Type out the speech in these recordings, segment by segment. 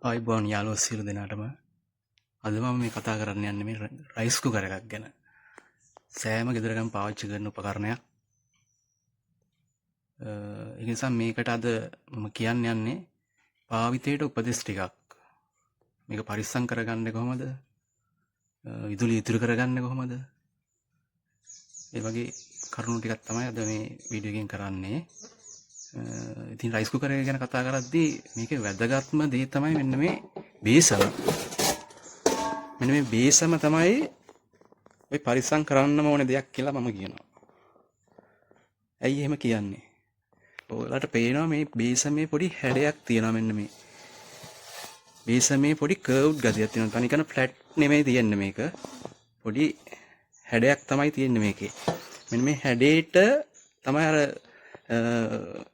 ආයිබෝන් යාළුවෝ සියලු දෙනාටම අද මම මේ කතා කරන්න යන්නේ මේ රයිස් කුකර් එකක් ගැන. සෑම ගෙදරකම පාවිච්චි කරන උපකරණයක්. ඒ නිසා මේකට අද මම කියන්න යන්නේ භාවිතයට උපදෙස් ටිකක්. මේක පරිස්සම් කරගන්නේ කොහොමද? විදුලි ඉතුරු කරගන්නේ කොහොමද? ඒ වගේ කරුණු ටිකක් තමයි අද මේ වීඩියෝ එකෙන් කරන්නේ. ඉතින් රයිස් කුකර් එක ගැන කතා කරද්දී මේකේ වැදගත්ම දේ තමයි මෙන්න මේ බේසම. මෙන්න මේ බේසම තමයි ඔය පරිස්සම් කරන්නම ඕනේ දෙයක් කියලා මම කියනවා. ඇයි එහෙම කියන්නේ? ඔයාලට පේනවා මේ බේසමේ පොඩි හැඩයක් තියෙනවා මෙන්න මේ. බේසමේ පොඩි කර්ව්ඩ් ගතියක් තියෙනවා. තනිකර ෆ්ලැට් නෙමෙයි තියෙන්නේ මේක. පොඩි හැඩයක් තමයි තියෙන්නේ මේකේ. මෙන්න මේ හැඩේට තමයි අර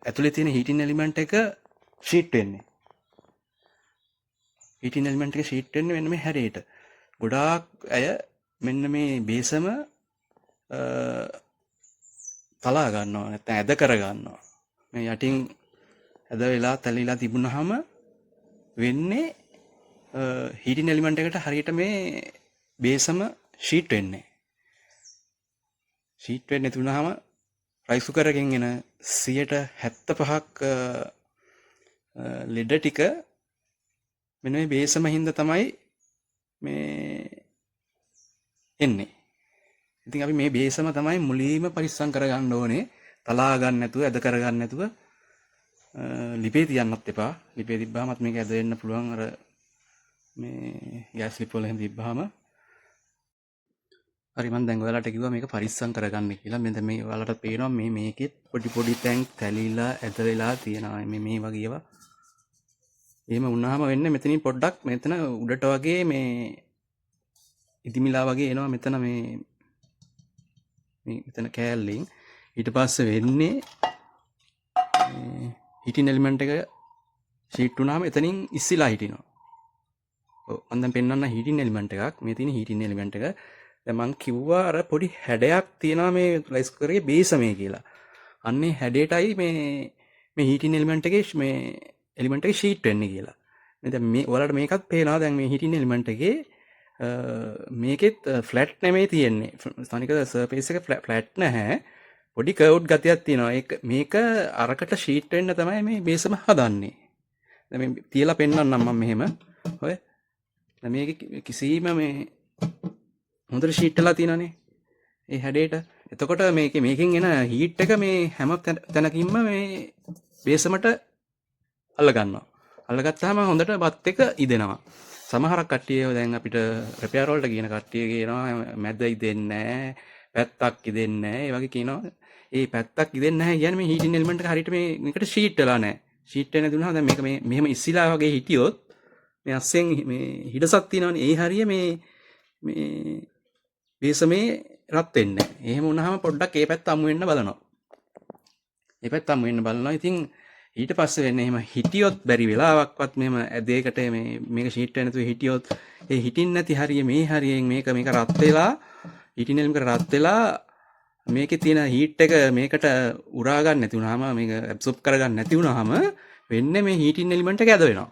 ඇතුලේ තියෙන හීටින් එලිමන්ට් එක ෂීට් වෙන්නේ. හීටින් එලිමන්ට් එක ෂීට් වෙන්නේ මෙන්න මේ හැඩේට. ගොඩාක් අය මෙන්න මේ බේසම තලා ගන්නවා නැත්නම් ඇද කර ගන්නවා. මේ යටින් ඇද වෙලා තැලිලා තිබුණාම වෙන්නේ හීටින් එලිමන්ට් එකට හරියට මේ බේසම ෂීට් වෙන්නේ. ෂීට් වෙන්නේ නැතුණාම රයිස් කුකර් එකෙන් එන 75%ක් ලෙඩ ටික මෙන්න මේ බේසම හින්දා තමයි මේ එන්නේ. ඉතින් අපි මේ බේසම තමයි මුලින්ම පරිස්සම් කරගන්න ඕනේ. තලා ගන්න නැතුව, ඇද කරගන්න නැතුව ලිපේ තියන්නත් එපා. ලිපේ තිබ්බාමත් මේක ඇද වෙන්න පුළුවන්. අර මේ ගෑස් ලිප් වල එහෙම තිබ්බාම. හරි මම දැන් ඔයාලට කිව්වා මේක පරිස්සම් කරගන්න කියලා. මෙන්න මේ ඔයාලට පේනවා මේ මේකෙත් පොඩි පොඩි තැන් තැලිලා ඇද වෙලා තියෙනවා. මේ වගේ ඒවා. එහෙම වුණාම වෙන්නේ මෙතනින් පොඩ්ඩක් මෙතන උඩට වගේ මේ ඉදිමිලා වගේ එනවා මෙතන මේ මෙතන කෑල්ලෙන්. ඊට පස්සේ වෙන්නේ හීටින් එලිමන්ට් එක ෂීට් වුණාම එතනින් ඉස්සිලා හිටිනවා. ඔව් මම දැන් පෙන්නන්න හීටින් එලිමන්ට් එකක්. මේ තියෙන හීටින් එලිමන්ට් එක. දැන් මම කිව්වා අර පොඩි හැඩයක් තියෙනවා මේ රයිස් කුකරේ බේසමේ කියලා. අන්නේ හැඩයටයි මේ හීටින් එලිමන්ට් එකේ මේ එලිමන්ට් එකේ ෂීට් වෙන්නේ කියලා. දැන් මේ ඔයාලට මේකත් පේනවා දැන් මේ හීටින් එලිමන්ට් එකේ මේකෙත් ෆ්ලැට් නෙමෙයි තියෙන්නේ. ස්ථානික සර්ෆේස් එක ෆ්ලැට් නැහැ. පොඩි කර්ව්ඩ් ගතියක් තියෙනවා. මේක අරකට ෂීට් වෙන්න තමයි මේ බේසම හදන්නේ. දැන් මේ තියලා පෙන්නන්නම් මම මෙහෙම. ඔය දැන් මේක කිසිම මේ හොඳට ෂීට් වෙලා තියෙනනේ. ඒ හැඩේට. එතකොට මේකෙන් එන හීට් එක මේ හැම තැනකින්ම මේ බේසමට අල්ල ගන්නවා. අල්ලගත්තාම හොඳට බත් එක ඉදෙනවා. සමහරක් කට්ටිය දැන් අපිට රිපෙයාර් වලට කියන කට්ටිය කියනවා මැද ඉදෙන්නේ නැහැ, පැත්තක් ඉදෙන්නේ නැහැ. ඒ වගේ කියනවා. ඒ පැත්තක් ඉදෙන්නේ නැහැ කියන්නේ මේ හීටින් එලිමන්ට් එක හරියට මේකට ෂීට් වෙලා නැහැ. ෂීට් වෙන්නේ නැතුණා දැන් මේක මෙහෙම ඉස්සිලා වගේ හිටියොත් මේ අස්සෙන් මේ හිඩසක් තියෙනවනේ. ඒ හරිය මේ බේසමේ රත් වෙන්නේ නැහැ. එහෙම වුණාම පොඩ්ඩක් ඒ පැත්ත අමු වෙන්න බලනවා. ඒ පැත්ත අමු වෙන්න බලනවා. ඉතින් ඊට පස්සේ වෙන්නේ එහෙම හිටියොත් බැරි වෙලාවක්වත් මෙහෙම ඇදේකට මේක ෂීට් වෙන්නේ නැතුව හිටියොත් ඒ හිටින් නැති හරිය මේ හරියෙන් මේක රත් වෙලා හීටින් එලිමන්ට් රත් වෙලා මේකේ තියෙන හීට් එක මේකට උරා ගන්න නැති වුනහම මේක ඇබ්සොබ් කරගන්න නැති වුනහම වෙන්නේ මේ හීටින් එලිමන්ට් එක ඇද වෙනවා.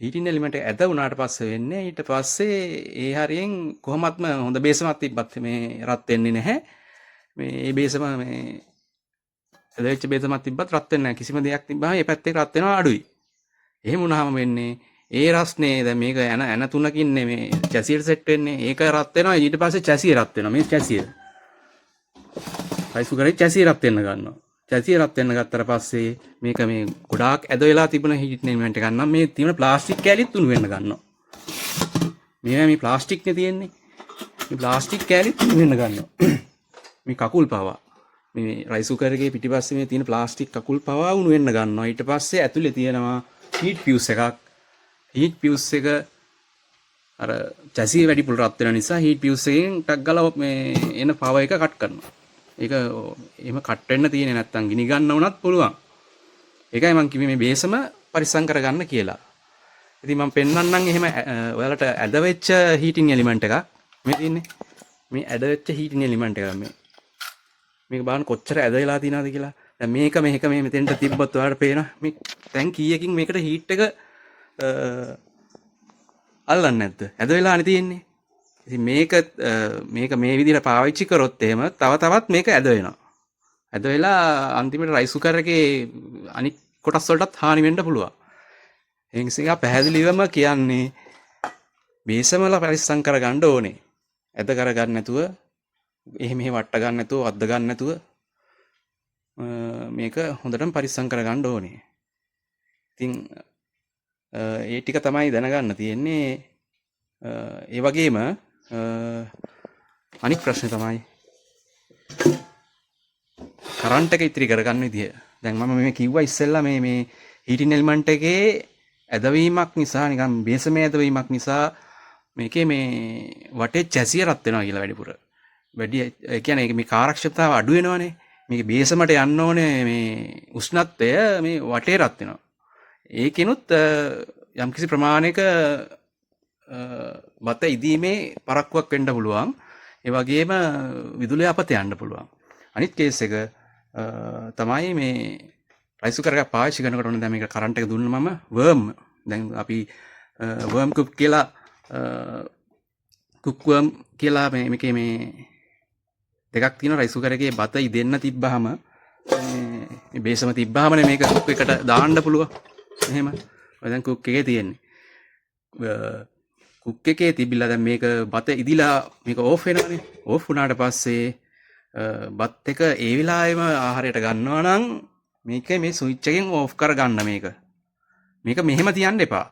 හීටින් එලිමන්ට් එක ඇද වුණාට පස්සේ වෙන්නේ ඊට පස්සේ ඒ හරියෙන් කොහොමත්ම හොඳ බේසමක් තිබ්බත් මේ රත් වෙන්නේ නැහැ. මේ බේසම මේ එදෙච්ච බේසමක් තිබ්බත් රත් වෙන්නේ නැහැ. කිසිම දෙයක් තිබ්බම මේ පැත්තේ රත් වෙනවා අඩුයි. එහෙම වුණාම වෙන්නේ ඒ රස්නේ දැන් මේක ඇන තුනකින්නේ මේ චැසියට සෙට් වෙන්නේ. ඒක රත් වෙනවා. ඊට පස්සේ චැසිය රත් වෙනවා. මේ චැසිය. රයිස් කුකරේ චැසිය රත් වෙන්න ගන්නවා. චැසිය රත් වෙන්න ගත්තට පස්සේ මේක මේ ගොඩාක් ඇද වෙලා තිබුණ හීටින් එලිමන්ට් එකක් නම් මේ තියෙන ප්ලාස්ටික් කෑලිත් උණු වෙන්න ගන්නවා. මේ ප්ලාස්ටික් නේ තියෙන්නේ. මේ ප්ලාස්ටික් කෑලිත් උණු වෙන්න ගන්නවා. මේ කකුල් පවා මේ රයිස් කුකර් එකේ පිටිපස්සේ මේ තියෙන ප්ලාස්ටික් කකුල් පවා උණු වෙන්න ගන්නවා. ඊට පස්සේ ඇතුලේ තියෙනවා හීට් ෆියුස් එකක්. හීට් ෆියුස් එක අර චැසිය වැඩිපුර රත් වෙන නිසා හීට් ෆියුස් එකෙන් ටක් ගාලා මේ එන පවර් එක කට් කරනවා. ඒක එහෙම කට් වෙන්න තියෙන්නේ නැත්තම් ගිනි ගන්න උනත් පුළුවන්. ඒකයි මම කිව්වේ මේ බේසම පරිස්සම් කරගන්න කියලා. ඉතින් මම පෙන්නන්නම් එහෙම ඔයාලට ඇද වෙච්ච හීටින් එලිමන්ට් එකක් මේ තියෙන්නේ. මේ ඇද වෙච්ච හීටින් එලිමන්ට් එකක් මේක බලන්න කොච්චර ඇද වෙලා තියෙනවද කියලා. දැන් මේක මෙතෙන්ට තිබ්බොත් ඔයාලට පේනවා මේ දැන් කීයකින් මේකට හීට් එක අල්ලන්නේ නැද්ද? ඇද වෙලානේ තියෙන්නේ. ඉතින් මේක මේ විදිහට පාවිච්චි කරොත් එහෙම තව තවත් මේක ඇද වෙනවා. ඇද වෙලා අන්තිමට රයිස් කුකර් එකේ අනික් කොටස් වලටත් හානි වෙන්න පුළුවන්. ඒ නිසා පැහැදිලිවම කියන්නේ බේසමල පරිස්සම් කරගන්න ඕනේ. ඇද කරගන්න නැතුව එහෙම වට ගන්න නැතුව වද්ද ගන්න නැතුව මේක හොඳටම පරිස්සම් කරගන්න ඕනේ. ඉතින් ඒ ටික තමයි දැනගන්න තියෙන්නේ. ඒ වගේම අනික් ප්‍රශ්නේ තමයි කරන්ට් එක ඉතිරි කරගන්න විදිය. දැන් මම මේ කිව්වා ඉස්සෙල්ලා මේ හීටින් එලිමන්ට් එකේ ඇදවීමක් නිසා නිකන් බේසමේ ඇදවීමක් නිසා මේකේ මේ වටේ චැසිය රත් වෙනවා කියලා වැඩිපුර. වැඩි ඒ කියන්නේ මේ කාර්යක්ෂමතාව අඩු වෙනවනේ. මේක බේසමට යන්න ඕනේ මේ උෂ්ණත්වය මේ වටේ රත් වෙනවා. ඒකිනුත් යම්කිසි ප්‍රමාණයක බත ඉදීමේ පරක්කුවක් වෙන්න පුළුවන්. ඒ වගේම විදුලිය අපත යන්න පුළුවන්. අනිත් කේස් එක තමයි මේ රයිස් කුකර් එකක් පාවිච්චි කරනකොට ඕනේ දැන් මේක කරන්ට් එක දුන්නම වර්ම් දැන් අපි වර්ම් කුක් කියලා කුක් වර්ම් කියලා මේකේ මේ දෙකක් තියෙනවා. රයිස් කුකර් එකේ බත ඉදෙන්න තිබ්බහම මේ බේසම තිබ්බහමනේ මේක කුක් එකට දාන්න පුළුවන්. එහෙම. ඔය දැන් කුක් එකේ තියෙන්නේ. කුක් එකේ තිබිලා දැන් මේක බත ඉදිලා මේක ඕෆ් වෙනවනේ. ඕෆ් වුණාට පස්සේ බත් එක ඒ වෙලාවෙම ආහාරයට ගන්නවා නම් මේක මේ ස්විච් එකෙන් ඕෆ් කර ගන්න මේක. මේක මෙහෙම තියන්න එපා.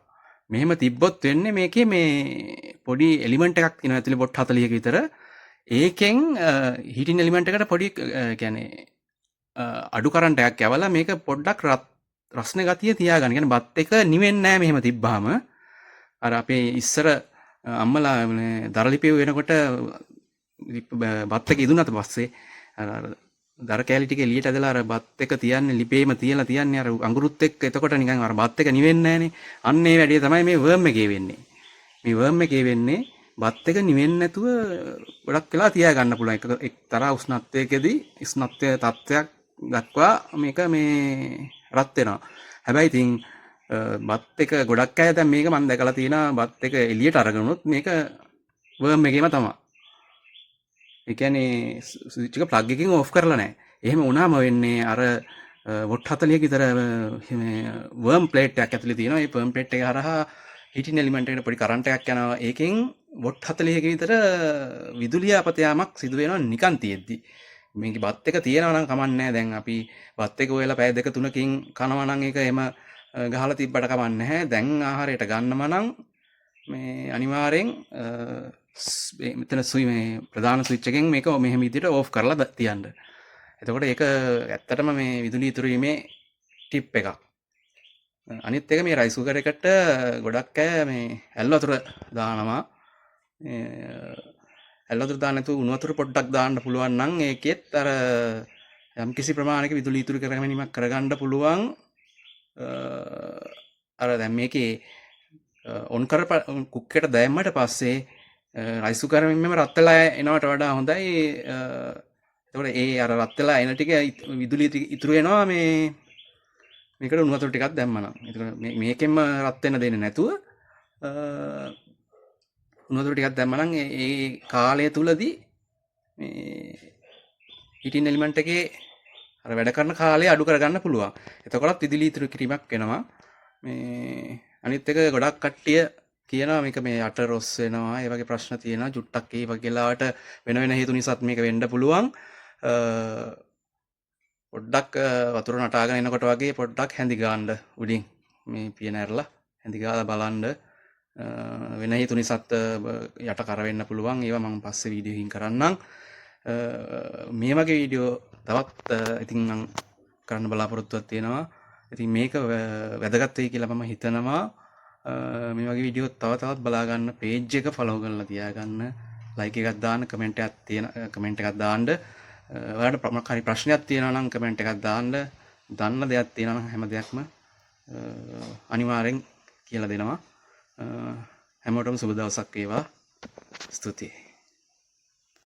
මෙහෙම තිබ්බොත් වෙන්නේ මේකේ මේ පොඩි එලිමන්ට් එකක් තියෙනවා ඇතුලේ වොට් 40ක විතර. ඒකෙන් හීටින් එලිමන්ට් එකට පොඩි කියන්නේ අඩු කරන්ට් එකක් යවලා මේක පොඩ්ඩක් රස්නේ ගතිය තියාගන්න. කියන්නේ බත් එක නිවෙන්නේ නැහැ මෙහෙම තිබ්බාම. අර අපේ ඉස්සර අම්මලා දරලිපිය වෙනකොට බත් එක ඉදුණාට පස්සේ අර දර කෑලි ටික එළියට ඇදලා අර බත් එක තියන්නේ ලිපේම තියලා තියන්නේ අර අඟුරුත් එක්ක. එතකොට නිකන් අර බත් එක නිවෙන්නේ නැහනේ. අන්න ඒ වැඩේ තමයි මේ වර්ම් එකේ වෙන්නේ. මේ වර්ම් එකේ වෙන්නේ බත් එක නිවෙන්නේ නැතුව ගොඩක් වෙලා තියා ගන්න පුළුවන්. එක්තරා උෂ්ණත්වයකදී උෂ්ණත්වය තත්ත්වයක් දක්වා මේක මේ රත් වෙනවා. හැබැයි ඉතින් බත් එක ගොඩක් අය දැන් මේක මම දැකලා තියෙනවා බත් එක එළියට අරගෙනුත් මේක වර්ම් එකේම තමයි. ඒ කියන්නේ ස්විච් එක ප්ලග් එකකින් ඕෆ් කරලා නැහැ. එහෙම වුණාම වෙන්නේ අර වොට් 40ක විතර මේ වර්ම් ප්ලේට් එකක් ඇතුලේ තියෙනවා. ඒ වර්ම් ප්ලේට් එක හරහා හීටින් එලිමන්ට් එකට පොඩි කරන්ට් එකක් යනවා. ඒකෙන් වොට් 40ක විතර විදුලිය අපත යාමක් සිදු වෙනවා නිකන් තියෙද්දි. මේක බත් එක තියෙනවා නම් කමන්නේ නැහැ. දැන් අපි බත් එක ඔයලා පැය දෙක තුනකින් කනවා නම් ඒක එම ගහලා තිබ්බට කමන්නේ නැහැ. දැන් ආහාරයට ගන්නම නම් මේ අනිවාර්යෙන් මෙතන මේ ප්‍රධාන ස්විච් එකෙන් මේක මෙහෙම විදිහට ඕෆ් කරලා තියන්න. එතකොට ඒක ඇත්තටම මේ විදුලිය ඉතුරු වීමේ ටිප් එකක්. අනිත් එක මේ රයිස් කුකර් එකට ගොඩක් අය මේ ඇල් වතුර දානවා. ඇල් වතුර දාන්න නැතුව උණු වතුර පොඩ්ඩක් දාන්න පුළුවන් නම් ඒකෙත් අර යම්කිසි ප්‍රමාණයක විදුලිය ඉතුරු කරගැනීමක් කරගන්න පුළුවන්. අර දැන් මේකේ ඔන් කර කුක් එකට දැම්මට පස්සේ රයිස් කුකර් මෙහෙම රත් වෙලා එනවට වඩා හොඳයි. එතකොට ඒ අර රත් වෙලා එන ටික විදුලිය ඉතුරු වෙනවා මේ මේකට උණු වතුර ටිකක් දැම්මනම්. එතකොට මේකෙන්ම රත් වෙන්න දෙන්නේ නැතුව උණු වතුර ටිකක් දැම්මනම් ඒ කාලය තුලදී මේ හීටින් එලිමන්ට් එකේ අර වැඩ කරන කාලය අඩු කරගන්න පුළුවන්. එතකොටත් විදුලිය ඉතුරු කිරීමක් වෙනවා. මේ අනිත් එක ගොඩක් කට්ටිය කියනවා මේක මේ අට රොස් වෙනවා. ඒ වගේ ප්‍රශ්න තියෙනවා. චුට්ටක් ඒ වගේ වෙලාවට වෙන වෙන හේතු නිසාත් මේක වෙන්න පුළුවන්. පොඩ්ඩක් වතුර නටාගෙන එනකොට වගේ පොඩ්ඩක් හැඳි ගන්න උඩින් මේ පියන ඇරලා හැඳි ගාලා බලන්න. වෙන හේතු නිසාත් යට කර වෙන්න පුළුවන්. ඒවා මම පස්සේ වීඩියෝ එකකින් කරන්නම්. මේ වගේ වීඩියෝ තවත් ඉතින් මම කරන්න බලාපොරොත්තුවක් තියෙනවා. ඉතින් මේක වැදගත් වෙයි කියලා මම හිතනවා. මේ වගේ වීඩියෝ තව තවත් බලා ගන්න පේජ් එක ෆලෝ කරලා තියාගන්න. ලයික් එකක් දාන්න, කමෙන්ට් එකක් දාන්න. ඔයාලට මොකක් හරි ප්‍රශ්නයක් තියෙනවා නම් කමෙන්ට් එකක් දාන්න. දන්න දෙයක් තියෙනවා නම් හැම දෙයක්ම අනිවාර්යෙන් කියලා දෙනවා. හැමෝටම සුබ දවසක් වේවා. ස්තුතියි.